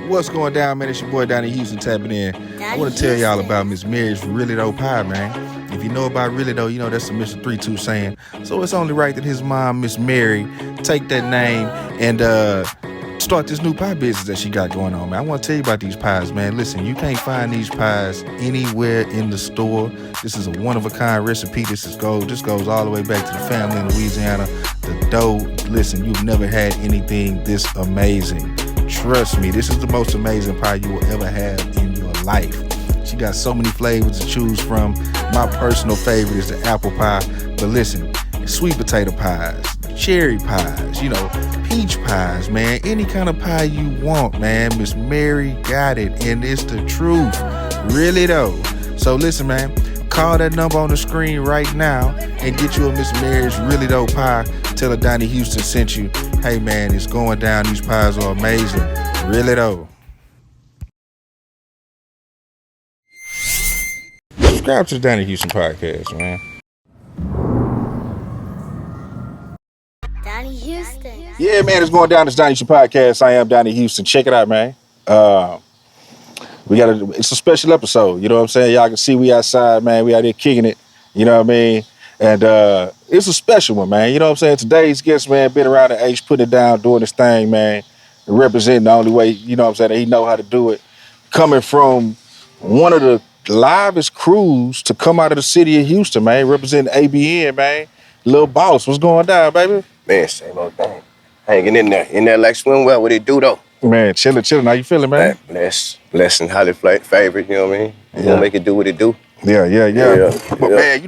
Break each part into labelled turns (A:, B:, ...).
A: What's going down, man? It's your boy Donnie Houston tapping in. I want to tell y'all about Miss Mary's Really Though Pie, man. If you know about Really Though, you know that's the Mr. 32 saying. So it's only right that his mom, Miss Mary, take that name and start this new pie business that she got going on, man. I want to tell you about these pies, man. Listen, you can't find these pies anywhere in the store. This is a one-of-a-kind recipe. This goes all the way back to the family in Louisiana. The dough, listen, you've never had anything this amazing. Trust me, this is the most amazing pie you will ever have in your life. She got so many flavors to choose from. My personal favorite is the apple pie. But listen, sweet potato pies, cherry pies, peach pies, man. Any kind of pie you want, man. Miss Mary got it, and it's the truth. Really though. So listen, man. Call that number on the screen right now and get you a Miss Mary's Really Though Pie. Tell her Donnie Houston sent you. Hey, man, it's going down. These pies are amazing. Really though. Subscribe to the Donnie Houston podcast, man.
B: Donnie Houston.
A: Yeah, man, it's going down. This Donnie Houston podcast. I am Donnie Houston. Check it out, man. It's a special episode, you know what I'm saying? Y'all can see we outside, man. We out here kicking it, you know what I mean? And it's a special one, man. You know what I'm saying? Today's guest, man, been around the age, putting it down, doing his thing, man. Representing the only way, you know what I'm saying, that he know how to do it. Coming from one of the livest crews to come out of the city of Houston, man. Representing ABN, man. Lil Boss, what's going down, baby?
C: Man, same old thing. Hanging in there like swimwear. What it do, though?
A: Man, chilling. How you feeling, man?
C: Blessed and highly favorite, you know what I mean? You gonna make it do what it do.
A: Yeah. But man,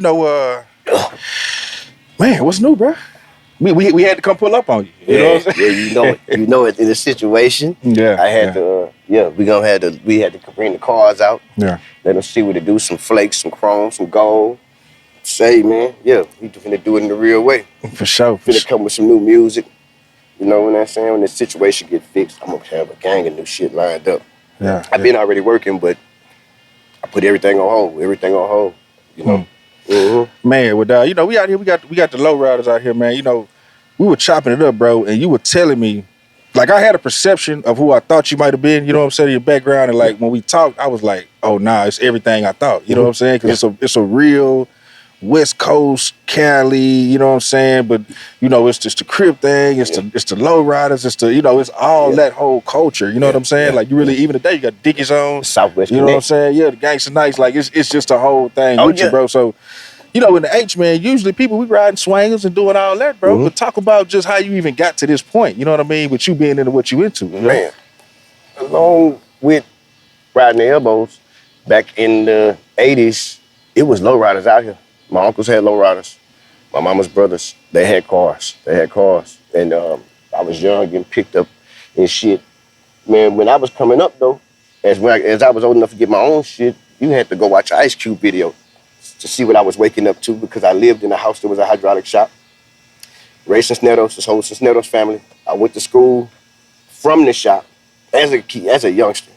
A: man, what's new, bro? We had to come pull up on you. You know what I'm saying?
C: Yeah, you know it in the situation.
A: Yeah.
C: I had to, we had to bring the cars out.
A: Yeah.
C: Let them see what it do, some flakes, some chrome, some gold. Say, man, we finna do it in the real way.
A: For sure.
C: Finna come with some new music. You know what I'm saying? When the situation get fixed, I'm gonna have a gang of new shit lined up.
A: Yeah.
C: I've been already working, but I put everything on hold. You know. Mm-hmm.
A: Man, we out here. We got the low riders out here, man. We were chopping it up, bro, and you were telling me, like, I had a perception of who I thought you might have been. You know what I'm saying? Your background, and like when we talked, I was like, oh nah, it's everything I thought. You know what I'm saying? Because it's a real West Coast, Cali, you know what I'm saying? But, it's just the crib thing, it's the low riders, it's all that whole culture, you know what I'm saying? Like, you really, even today, you got Dickies on,
C: Southwest,
A: you know what I'm saying? Yeah, the Gangsta Nights, like, it's just a whole thing with you, bro. So, in the H, man, usually people, we riding swangers and doing all that, bro. But talk about just how you even got to this point, you know what I mean? With you being into what you into,
C: Man, along with riding the elbows, back in the 80s, it was low riders out here. My uncles had lowriders. My mama's brothers, they had cars. And I was young, getting picked up and shit. Man, when I was coming up, though, as I was old enough to get my own shit, you had to go watch an Ice Cube video to see what I was waking up to, because I lived in a house that was a hydraulic shop. Ray Cisneros, this whole Cisneros family. I went to school from the shop as a youngster.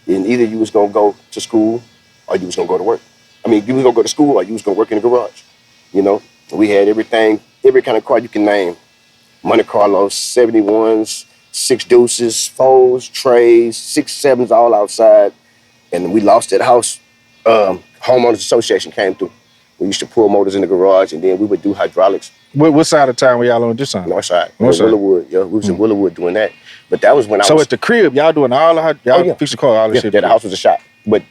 C: And either you was going to go to school or you was going to go to work. You was gonna go to school or you was gonna work in the garage. We had everything, every kind of car you can name. Monte Carlos, 71s, 6 Deuces, 4s, Traes, 6 7s, all outside. And we lost that house. Homeowners Association came through. We used to pull motors in the garage, and then we would do hydraulics.
A: What side of town were y'all on this side?
C: North side. Willowwood. Yeah, we was in Willowwood doing that. But that was when
A: So at the crib, y'all doing all the fix the car, all the shit.
C: Yeah, the house was a shop. But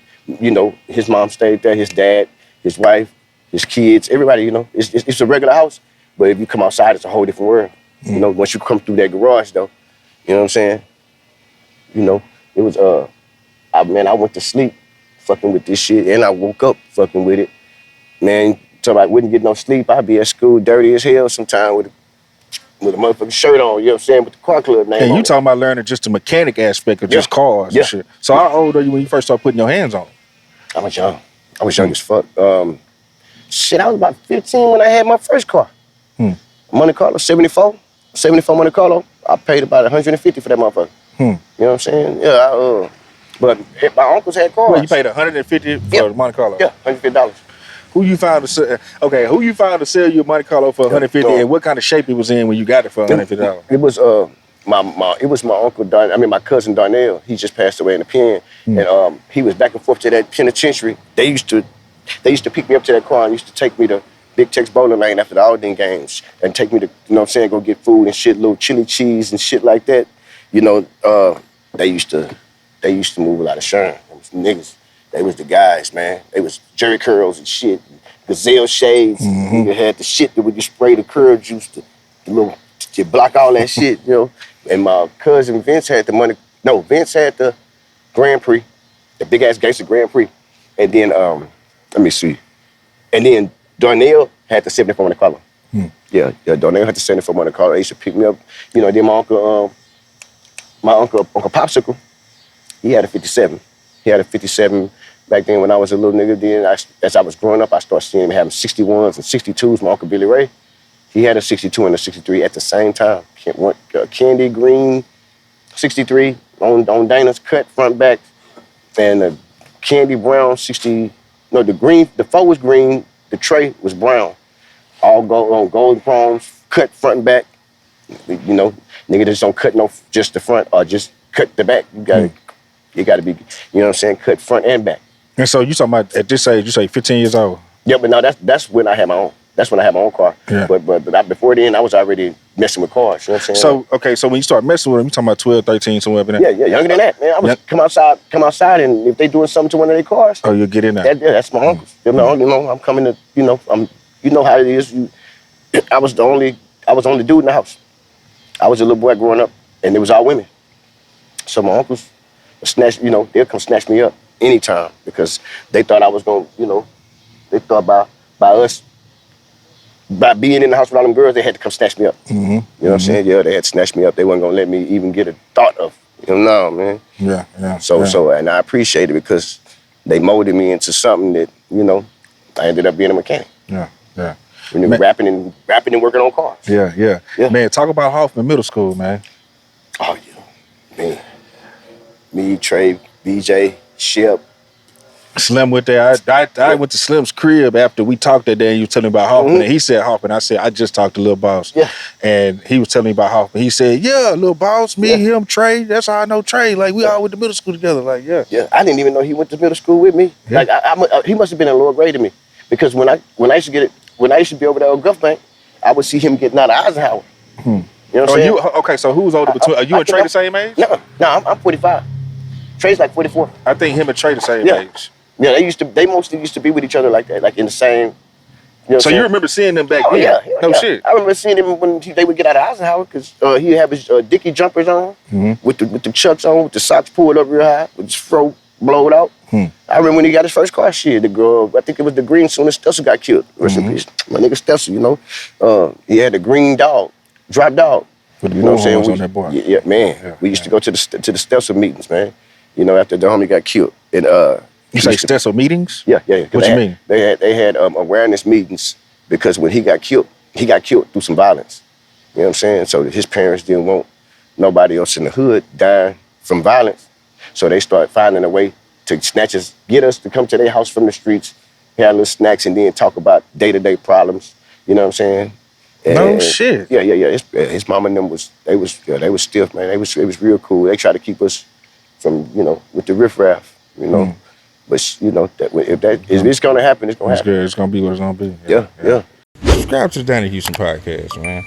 C: his mom stayed there, his dad, his wife, his kids, everybody, it's a regular house. But if you come outside, it's a whole different world. Once you come through that garage, though, you know what I'm saying? It was, I went to sleep fucking with this shit, and I woke up fucking with it. Man, so I wouldn't get no sleep. I'd be at school dirty as hell sometime with a motherfucking shirt on, you know what I'm saying, with the car club name
A: on. And you
C: it.
A: talking about learning just the mechanic aspect of just cars and shit. So how old are you when you first started putting your hands on them?
C: I was young. I was young as fuck. I was about 15 when I had my first car. Monte Carlo, 74 Monte Carlo. I paid about $150 for that motherfucker. You know what I'm saying? Yeah, but my uncles had cars.
A: Well, you paid $150 for the Monte Carlo?
C: Yeah, $150.
A: Who you found to sell you a Monte Carlo for $150, and what kind of shape it was in when you got it for $150?
C: It was it was my uncle my cousin Darnell. He just passed away in the pen, and he was back and forth to that penitentiary. They used to pick me up to that car and used to take me to Big Tex Bowling Lane after the Alden games and take me to, go get food and shit, little chili cheese and shit like that. They used to move a lot of Sherm. Niggas, they was the guys, man. They was Jerry curls and shit, gazelle shades. You had the shit that would you spray the curl juice to block all that shit, And my cousin Vince had the money. No, Vince had the Grand Prix, the big ass gangster Grand Prix, and then let me see, and then Darnell had the 74 Monte Carlo. Yeah, Darnell had the 74 Monte Carlo. They used to pick me up, Then my uncle Popsicle, he had a 57. He had a 57 back then when I was a little nigga. Then as I was growing up, I started seeing him having 61s and 62s. My Uncle Billy Ray, he had a 62 and a 63 at the same time. Candy green 63 on Dana's cut front back, and a candy brown 60. No, the 4 was green, the Trae was brown. All gold on gold chromes, cut front and back. Nigga just don't cut just the front or just cut the back. You gotta be, cut front and back.
A: And so you talking about at this age, you say 15 years old?
C: Yeah, but no, that's when I had my own. That's when I had my own car.
A: Yeah.
C: But before then, I was already messing with cars. You know what I'm saying?
A: So when you start messing with them, you talking about 12, 13, somewhere up in there?
C: Yeah, younger than that, man. I was come outside, and if they doing something to one of their cars,
A: oh, you'll get in there.
C: That's my uncles. I'm coming to, how it is. I was the only dude in the house. I was a little boy growing up, and it was all women. So my uncles would snatch, they'll come snatch me up anytime because they thought I was gonna, they thought by us. By being in the house with all them girls, they had to come snatch me up. You know what I'm saying? Yeah, they had to snatch me up. They wasn't gonna let me even get a thought of, no, man.
A: Yeah.
C: So, and I appreciate it because they molded me into something that, I ended up being a mechanic.
A: Yeah.
C: Rapping and working on cars.
A: Yeah. Man, talk about Hoffman Middle School, man.
C: Oh, yeah. Man. Me, Trae, BJ, Shep.
A: Slim went there. I went to Slim's crib after we talked that day and you was telling me about Hoffman. And he said Hoffman. I said, I just talked to Lil Boss.
C: Yeah.
A: And he was telling me about Hoffman. He said, yeah, Lil Boss, me, him, Trae. That's how I know Trae. Like, we all went to middle school together. Like, yeah.
C: Yeah, I didn't even know he went to middle school with me.
A: Yeah.
C: Like, he must have been in lower grade than me. Because when I used to be over there at Gulf Bank, I would see him getting out of Eisenhower. You know what I'm saying?
A: Okay, so who was older between, are you and Trae the same age?
C: No, I'm 45. Trae's like 44.
A: I think him and Trae the same age.
C: Yeah, they mostly used to be with each other like that, like in the same.
A: So you remember seeing them back then?
C: Yeah,
A: no shit.
C: I remember seeing him when they would get out of Eisenhower because he'd have his Dickie jumpers on with the chucks on, with the socks pulled up real high, with his fro blowed out. I remember when he got his first car. Shit, the girl, I think it was the green soon as Stessel got killed. Rest in peace, my nigga Stessel. He had the green dog, drop dog.
A: With the bullhorns on that boy.
C: Yeah, man. We used to go to the Stessel meetings, man. After the homie got killed. And
A: you say Stessel meetings?
C: Yeah.
A: What you mean?
C: They had awareness meetings because when he got killed through some violence. You know what I'm saying? So his parents didn't want nobody else in the hood dying from violence. So they started finding a way to get us to come to their house from the streets, have little snacks, and then talk about day-to-day problems. You know what I'm saying?
A: No shit.
C: Yeah. His mama and them they was stiff, man. It was real cool. They tried to keep us from, with the riffraff, But if it's gonna happen, it's gonna happen.
A: It's gonna be what it's gonna be.
C: Yeah.
A: Subscribe to the Donnie Houston podcast, man.